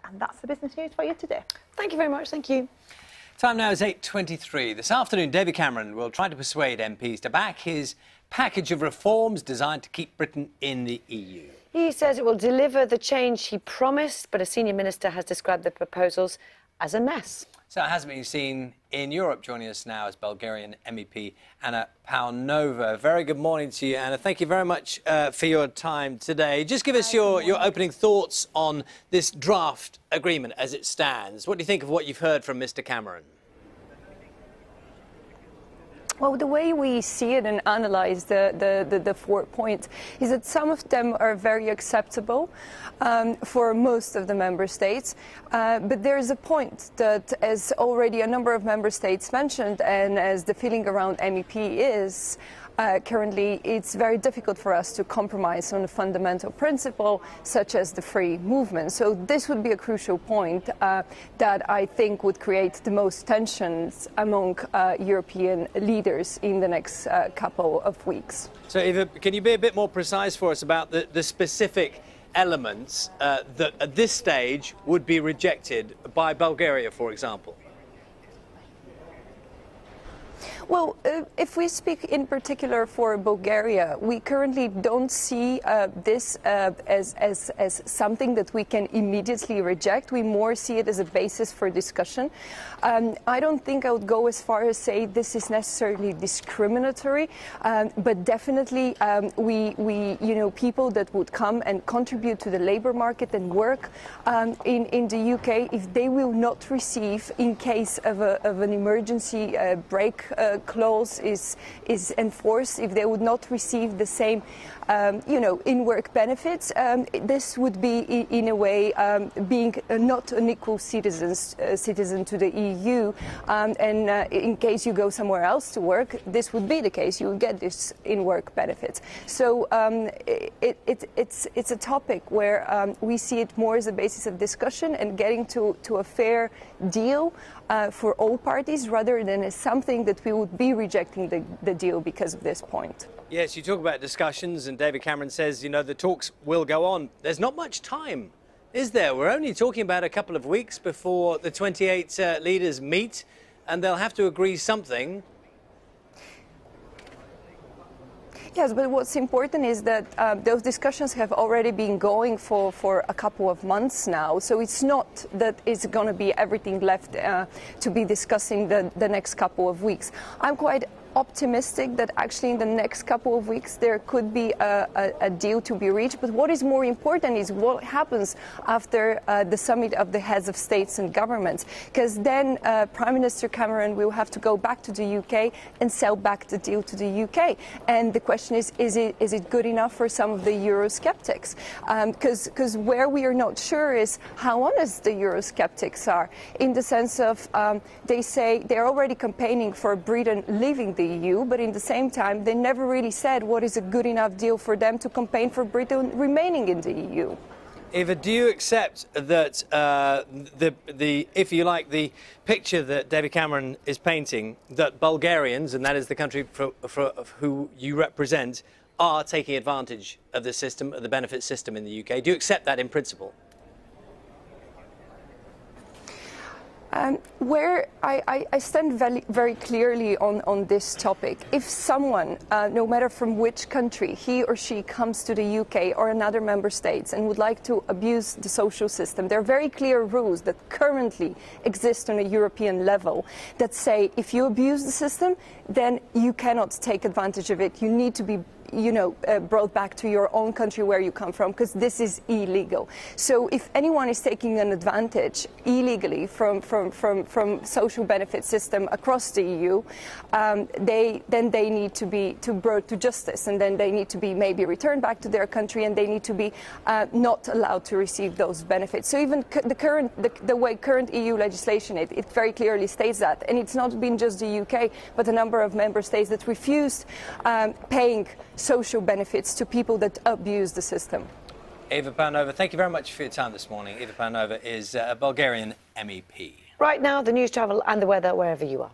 And that's the business news for you today. Thank you very much. Thank you. Time now is 8:23. This afternoon, David Cameron will try to persuade MPs to back his package of reforms designed to keep Britain in the EU. He says it will deliver the change he promised, but a senior minister has described the proposals as a mess. So it hasn't been seen in Europe. Joining us now is Bulgarian MEP Eva Paunova. Very good morning to you, Anna. Thank you very much for your time today. Just give us your opening thoughts on this draft agreement as it stands. What do you think of what you've heard from Mr. Cameron? Well, the way we see it and analyze the 4 points is that some of them are very acceptable for most of the member states. But there is a point that, as already a number of member states mentioned, and as the feeling around MEP is, currently, it's very difficult for us to compromise on a fundamental principle such as the free movement. So this would be a crucial point that I think would create the most tensions among European leaders in the next couple of weeks. So, Eva, can you be a bit more precise for us about the specific elements that at this stage would be rejected by Bulgaria, for example? Well, if we speak in particular for Bulgaria, we currently don't see this as something that we can immediately reject. We more see it as a basis for discussion. I don't think I would go as far as say this is necessarily discriminatory, but definitely people that would come and contribute to the labour market and work in the UK, if they will not receive, in case of an emergency break clause is enforced, if they would not receive the same in-work benefits, this would be in a way being not an equal citizen to the EU, and in case you go somewhere else to work, this would be the case. You would get this in-work benefits. So it's a topic where we see it more as a basis of discussion and getting to a fair deal for all parties, rather than as something that we would be rejecting the deal because of this point. Yes, you talk about discussions, and David Cameron says, the talks will go on. There's not much time, is there? We're only talking about a couple of weeks before the 28 leaders meet, and they'll have to agree something. Yes, but what's important is that those discussions have already been going for a couple of months now. So it's not that it's going to be everything left to be discussing the next couple of weeks. I'm quite optimistic that actually in the next couple of weeks there could be a deal to be reached. But what is more important is what happens after the summit of the heads of states and governments, because then Prime Minister Cameron will have to go back to the UK and sell back the deal to the UK. And the question is it good enough for some of the Eurosceptics? Because where we are not sure is how honest the Eurosceptics are, in the sense of they say they're already campaigning for Britain leaving the EU, but in the same time they never really said what is a good enough deal for them to campaign for Britain remaining in the EU. Eva, do you accept that if you like, the picture that David Cameron is painting, that Bulgarians, and that is the country for who you represent, are taking advantage of the system, of the benefit system in the UK? Do you accept that in principle? Where I stand very clearly on this topic. If someone, no matter from which country, he or she comes to the UK or another member states and would like to abuse the social system, there are very clear rules that currently exist on a European level that say if you abuse the system, then you cannot take advantage of it. You need to be brought back to your own country where you come from, because this is illegal. So if anyone is taking an advantage illegally from social benefit system across the EU, they need to be brought to justice, and then they need to be maybe returned back to their country, and they need to be not allowed to receive those benefits. So even the way current EU legislation, it very clearly states that, and it's not been just the UK, but a number of member states that refused paying social benefits to people that abuse the system. Eva Paunova, thank you very much for your time this morning. Eva Paunova is a Bulgarian MEP. Right now, the news, travel and the weather wherever you are.